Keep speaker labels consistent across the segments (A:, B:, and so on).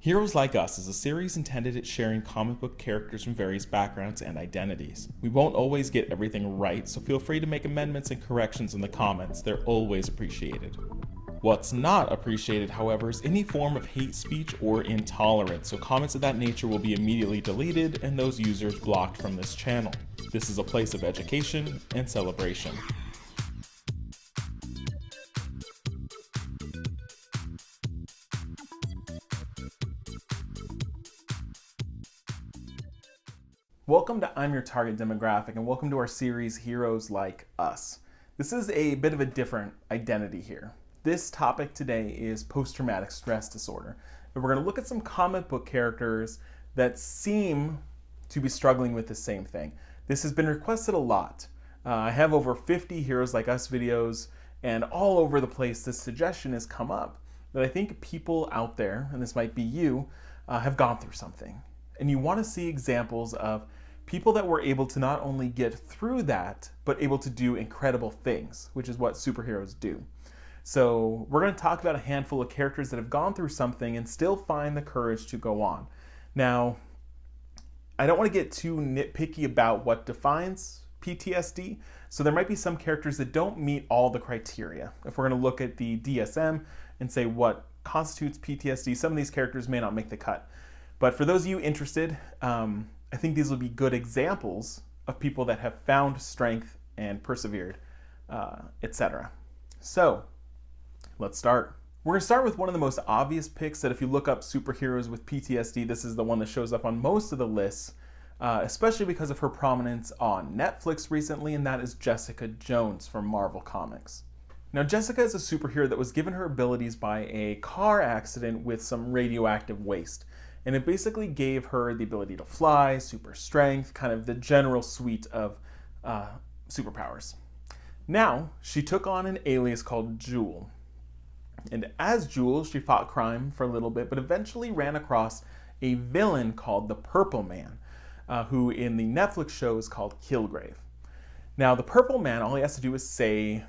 A: Heroes Like Us is a series intended at sharing comic book characters from various backgrounds and identities. We won't always get everything right, so feel free to make amendments and corrections in the comments. They're always appreciated. What's not appreciated, however, is any form of hate speech or intolerance, so comments of that nature will be immediately deleted and those users blocked from this channel. This is a place of education and celebration. Welcome to I'm Your Target Demographic, and welcome to our series, Heroes Like Us. This is a bit of a different identity here. This topic today is post-traumatic stress disorder, and we're going to look at some comic book characters that seem to be struggling with the same thing. This has been requested a lot. I have over 50 Heroes Like Us videos, and all over the place this suggestion has come up that I think people out there, and this might be you, have gone through something. And you want to see examples of people that were able to not only get through that, but able to do incredible things, which is what superheroes do. So we're going to talk about a handful of characters that have gone through something and still find the courage to go on. Now, I don't want to get too nitpicky about what defines PTSD, so there might be some characters that don't meet all the criteria. If we're going to look at the DSM and say what constitutes PTSD, some of these characters may not make the cut. But for those of you interested, I think these will be good examples of people that have found strength and persevered, etc. So, let's start. We're going to start with one of the most obvious picks that if you look up superheroes with PTSD, this is the one that shows up on most of the lists, especially because of her prominence on Netflix recently, and that is Jessica Jones from Marvel Comics. Now, Jessica is a superhero that was given her abilities by a car accident with some radioactive waste. And it basically gave her the ability to fly, super strength, kind of the general suite of superpowers. Now, she took on an alias called Jewel. And as Jewel, she fought crime for a little bit, but eventually ran across a villain called the Purple Man, who in the Netflix show is called Kilgrave. Now, the Purple Man, all he has to do is say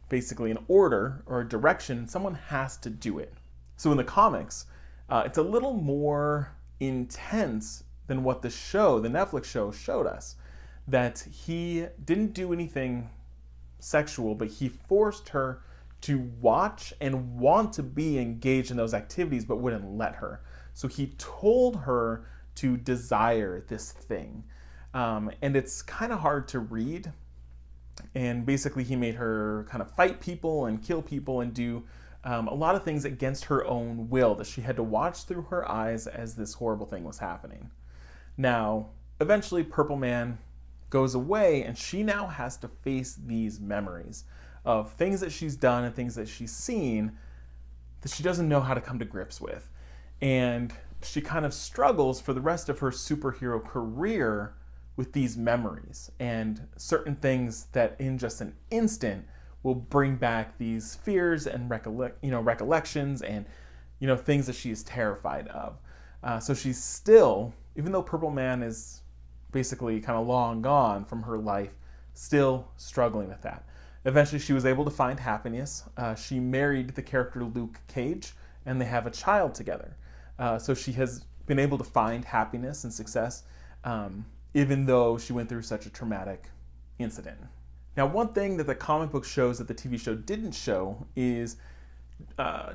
A: basically an order or a direction, and someone has to do it. So in the comics, it's a little more intense than what the Netflix show showed us. That he didn't do anything sexual, but he forced her to watch and want to be engaged in those activities, but wouldn't let her. So he told her to desire this thing. And it's kind of hard to read. And basically he made her kind of fight people and kill people and do a lot of things against her own will that she had to watch through her eyes as this horrible thing was happening. Now, eventually Purple Man goes away and she now has to face these memories of things that she's done and things that she's seen that she doesn't know how to come to grips with. And she kind of struggles for the rest of her superhero career with these memories and certain things that in just an instant will bring back these fears and recollections and things that she is terrified of. So she's still, even though Purple Man is basically kind of long gone from her life, still struggling with that. Eventually she was able to find happiness. She married the character Luke Cage and they have a child together. So she has been able to find happiness and success even though she went through such a traumatic incident. Now, one thing that the comic book shows that the TV show didn't show is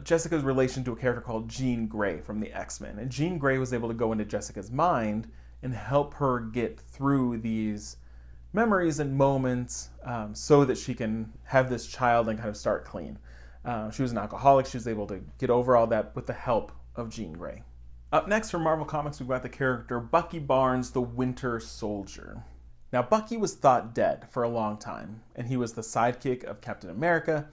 A: Jessica's relation to a character called Jean Grey from the X-Men. And Jean Grey was able to go into Jessica's mind and help her get through these memories and moments so that she can have this child and kind of start clean. She was an alcoholic. She was able to get over all that with the help of Jean Grey. Up next from Marvel Comics, we've got the character Bucky Barnes, the Winter Soldier. Now, Bucky was thought dead for a long time, and he was the sidekick of Captain America,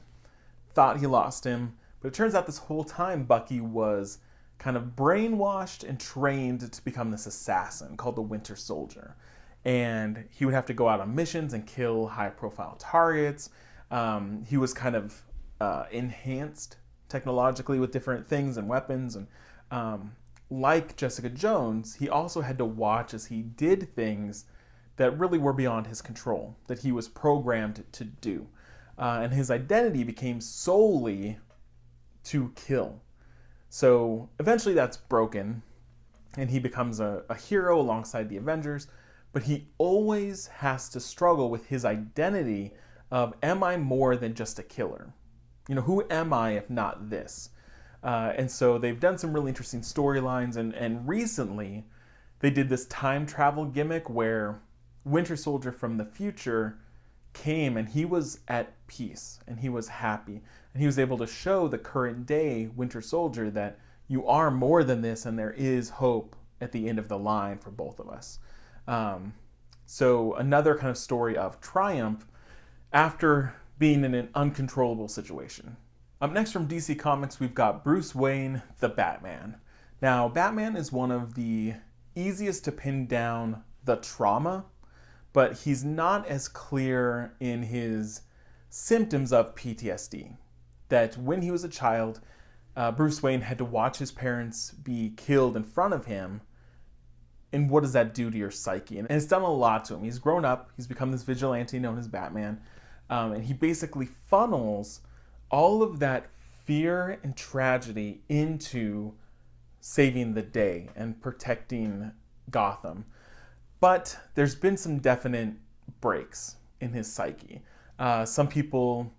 A: thought he lost him, but it turns out this whole time Bucky was kind of brainwashed and trained to become this assassin called the Winter Soldier. And he would have to go out on missions and kill high-profile targets. He was kind of enhanced technologically with different things and weapons, and like Jessica Jones, he also had to watch as he did things that really were beyond his control, that he was programmed to do. And his identity became solely to kill. So eventually that's broken, and he becomes a hero alongside the Avengers, but he always has to struggle with his identity of, am I more than just a killer? Who am I if not this? And so they've done some really interesting storylines, and recently they did this time travel gimmick where Winter Soldier from the future came and he was at peace and he was happy, and he was able to show the current day Winter Soldier that you are more than this and there is hope at the end of the line for both of us. So another kind of story of triumph after being in an uncontrollable situation. Up next from DC Comics, we've got Bruce Wayne, the Batman. Now, Batman is one of the easiest to pin down the trauma, but he's not as clear in his symptoms of PTSD. That when he was a child, Bruce Wayne had to watch his parents be killed in front of him, and what does that do to your psyche? And it's done a lot to him. He's grown up, he's become this vigilante known as Batman, and he basically funnels all of that fear and tragedy into saving the day and protecting Gotham. But there's been some definite breaks in his psyche. Some people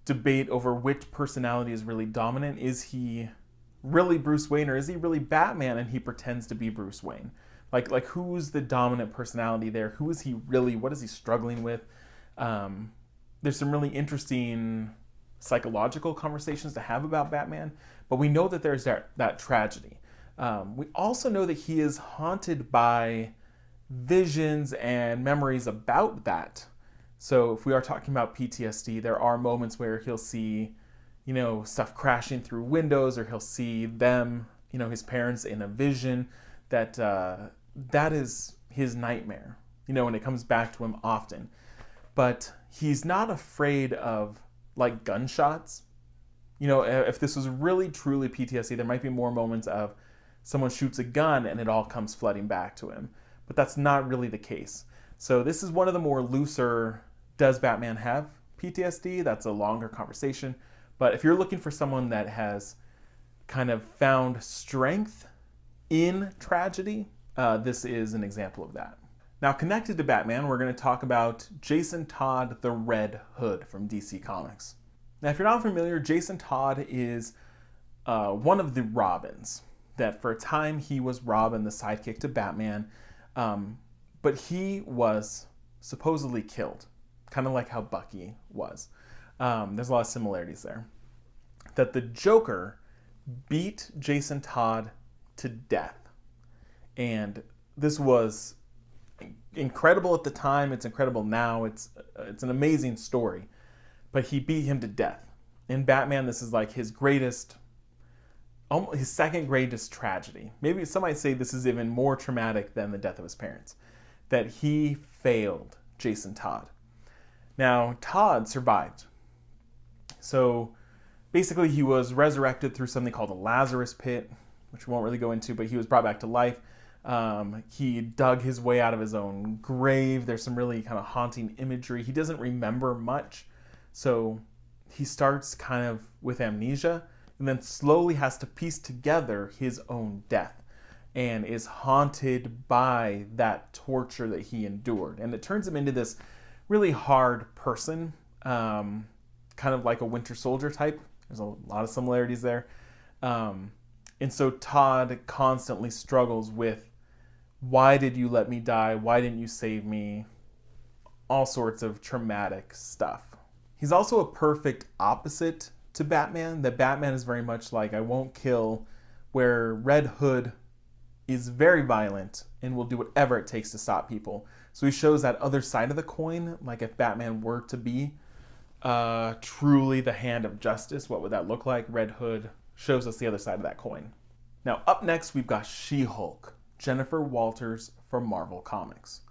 A: debate over which personality is really dominant. Is he really Bruce Wayne, or is he really Batman and he pretends to be Bruce Wayne? Like who's the dominant personality there? Who is he really? What is he struggling with? There's some really interesting psychological conversations to have about Batman, but we know that there's that tragedy. We also know that he is haunted by visions and memories about that. So if we are talking about PTSD, there are moments where he'll see, stuff crashing through windows, or he'll see them, his parents in a vision that is his nightmare, and it comes back to him often. But he's not afraid of like gunshots. If this was really truly PTSD, there might be more moments of someone shoots a gun and it all comes flooding back to him. But that's not really the case. So this is one of the more looser, does Batman have PTSD? That's a longer conversation. But if you're looking for someone that has kind of found strength in tragedy, this is an example of that. Now, connected to Batman, we're going to talk about Jason Todd, the Red Hood from DC Comics. Now, if you're not familiar, Jason Todd is one of the Robins. That for a time he was Robin, the sidekick to Batman, but he was supposedly killed, kind of like how Bucky was. There's a lot of similarities there. That the Joker beat Jason Todd to death. And this was incredible at the time. It's incredible now. It's an amazing story. But he beat him to death. In Batman, this is like his second greatest tragedy. Maybe some might say this is even more traumatic than the death of his parents. That he failed Jason Todd. Now, Todd survived. So basically he was resurrected through something called a Lazarus pit, which we won't really go into, but he was brought back to life. He dug his way out of his own grave. There's some really kind of haunting imagery. He doesn't remember much. So he starts kind of with amnesia and then slowly has to piece together his own death and is haunted by that torture that he endured. And it turns him into this really hard person, kind of like a Winter Soldier type. There's a lot of similarities there. And so Todd constantly struggles with, why did you let me die? Why didn't you save me? All sorts of traumatic stuff. He's also a perfect opposite to Batman. That Batman is very much like, I won't kill, where Red Hood is very violent and will do whatever it takes to stop people. So he shows that other side of the coin. Like if Batman were to be truly the hand of justice, what would that look like? Red Hood shows us the other side of that coin. Now, up next, we've got She-Hulk, Jennifer Walters from Marvel Comics.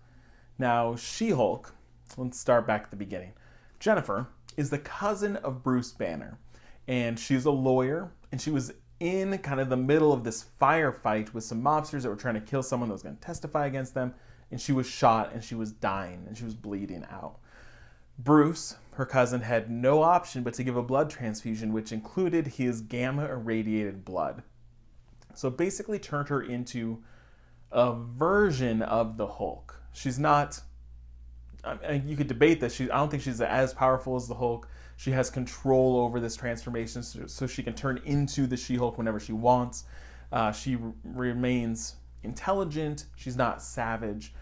A: Now, She-Hulk, let's start back at the beginning. Jennifer is the cousin of Bruce Banner, and she's a lawyer, and she was in kind of the middle of this firefight with some mobsters that were trying to kill someone that was going to testify against them, and she was shot, and she was dying, and she was bleeding out. Bruce, her cousin, had no option but to give a blood transfusion, which included his gamma-irradiated blood. So it basically turned her into a version of the Hulk. She's not, you could debate this, I don't think she's as powerful as the Hulk. She has control over this transformation, so she can turn into the She-Hulk whenever she wants. She remains intelligent. She's not savage.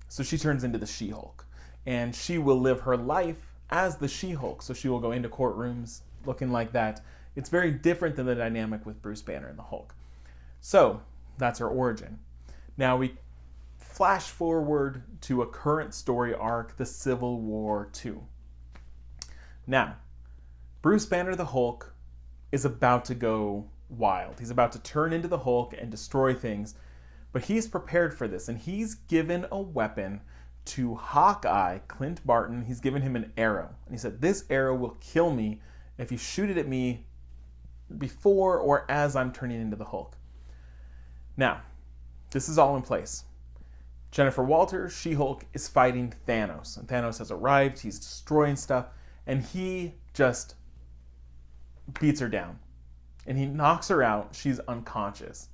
A: So she turns into the She-Hulk. And she will live her life as the She-Hulk. So she will go into courtrooms looking like that. It's very different than the dynamic with Bruce Banner and the Hulk. So that's her origin. Now we flash forward to a current story arc, the Civil War II. Now, Bruce Banner the Hulk is about to go wild. He's about to turn into the Hulk and destroy things, but he's prepared for this, and he's given a weapon to Hawkeye, Clint Barton. He's given him an arrow, and he said, "This arrow will kill me if you shoot it at me before or as I'm turning into the Hulk." Now, this is all in place. Jennifer Walters, She-Hulk, is fighting Thanos, and Thanos has arrived. He's destroying stuff, and he just beats her down, and he knocks her out. She's unconscious.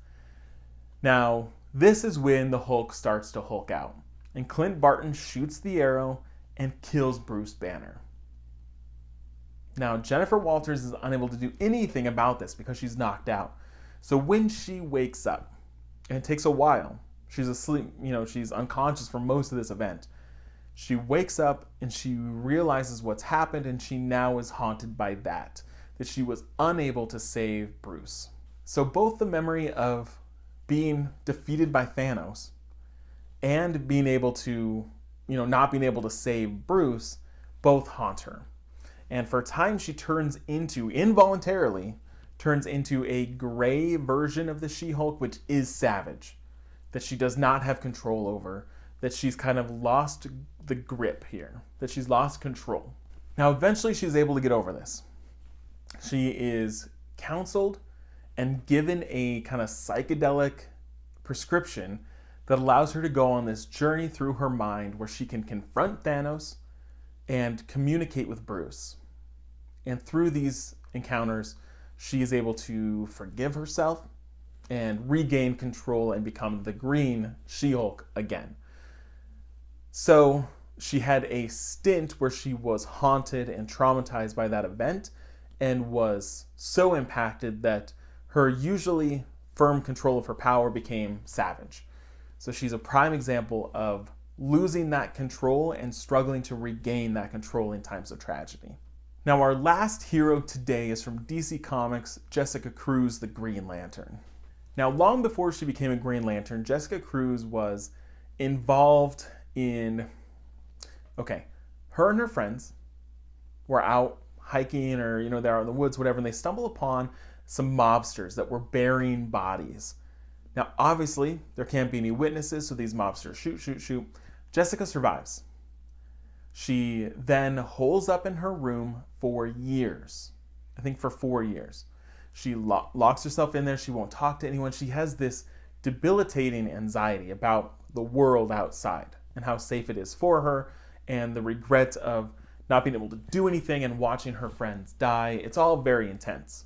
A: Now, this is when the Hulk starts to Hulk out, and Clint Barton shoots the arrow and kills Bruce Banner. Now, Jennifer Walters is unable to do anything about this because she's knocked out. So when she wakes up, and it takes a while, she's asleep, she's unconscious for most of this event. She wakes up and she realizes what's happened, and she now is haunted by that she was unable to save Bruce. So both the memory of being defeated by Thanos and being able to, not being able to save Bruce, both haunt her. And for a time she involuntarily turns into a gray version of the She-Hulk, which is savage, that she does not have control over, that she's kind of lost the grip here, that she's lost control. Now, eventually she's able to get over this. She is counseled and given a kind of psychedelic prescription that allows her to go on this journey through her mind where she can confront Thanos and communicate with Bruce. And through these encounters, she is able to forgive herself and regain control and become the green She-Hulk again. So she had a stint where she was haunted and traumatized by that event and was so impacted that her usually firm control of her power became savage. So she's a prime example of losing that control and struggling to regain that control in times of tragedy. Now, our last hero today is from DC Comics, Jessica Cruz, the Green Lantern. Now, long before she became a Green Lantern, Jessica Cruz was involved in, her and her friends were out hiking or, they're out in the woods, whatever, and they stumble upon some mobsters that were burying bodies. Now, obviously, there can't be any witnesses, so these mobsters shoot. Jessica survives. She then holes up in her room for years. I think for 4 years. She locks herself in there. She won't talk to anyone. She has this debilitating anxiety about the world outside and how safe it is for her, and the regret of not being able to do anything and watching her friends die. It's all very intense.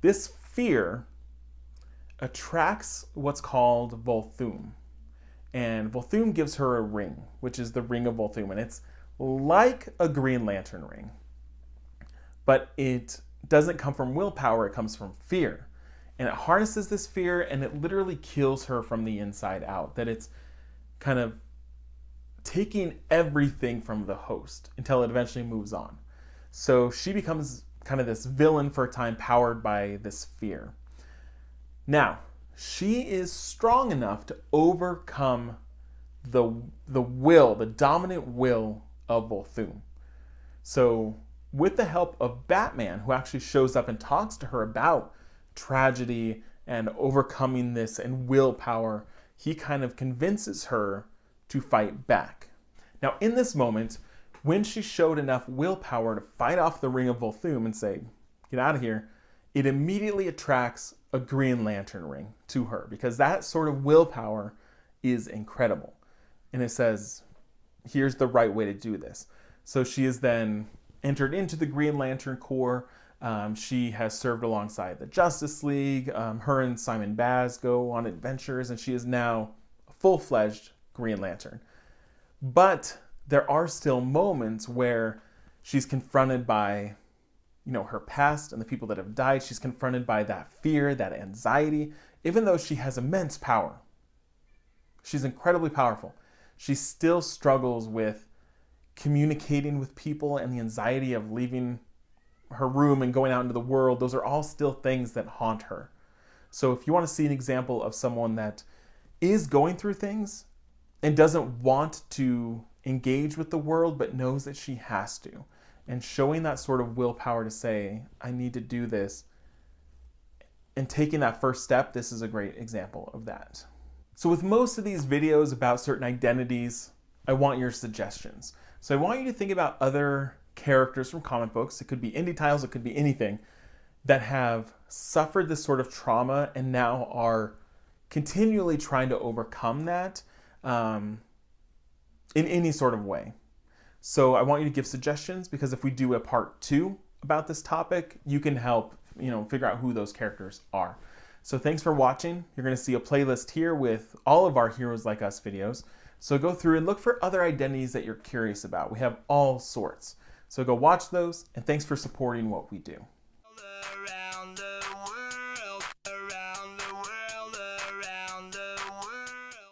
A: This fear attracts what's called Volthoom. And Volthoom gives her a ring, which is the Ring of Volthoom. And it's like a Green Lantern ring. But it doesn't come from willpower, it comes from fear. And it harnesses this fear, and it literally kills her from the inside out. That it's kind of taking everything from the host until it eventually moves on. So she becomes kind of this villain for a time, powered by this fear. Now, she is strong enough to overcome the dominant will of Volthoom. So with the help of Batman, who actually shows up and talks to her about tragedy and overcoming this and willpower, he kind of convinces her to fight back. Now, in this moment, when she showed enough willpower to fight off the Ring of Volthoom and say, "Get out of here," it immediately attracts a Green Lantern ring to her, because that sort of willpower is incredible. And it says, here's the right way to do this. So she is then entered into the Green Lantern Corps. She has served alongside the Justice League. Her and Simon Baz go on adventures, and she is now a full-fledged Green Lantern. But there are still moments where she's confronted by, her past and the people that have died. She's confronted by that fear, that anxiety, even though she has immense power. She's incredibly powerful. She still struggles with communicating with people and the anxiety of leaving her room and going out into the world. Those are all still things that haunt her. So if you want to see an example of someone that is going through things and doesn't want to engage with the world but knows that she has to, and showing that sort of willpower to say, I need to do this, and taking that first step, this is a great example of that. So with most of these videos about certain identities, I want your suggestions. So I want you to think about other characters from comic books. It could be indie titles, it could be anything, that have suffered this sort of trauma and now are continually trying to overcome that in any sort of way. So I want you to give suggestions, because if we do a part 2 about this topic, you can help, figure out who those characters are. So thanks for watching. You're going to see a playlist here with all of our Heroes Like Us videos. So go through and look for other identities that you're curious about. We have all sorts. So go watch those, and thanks for supporting what we do.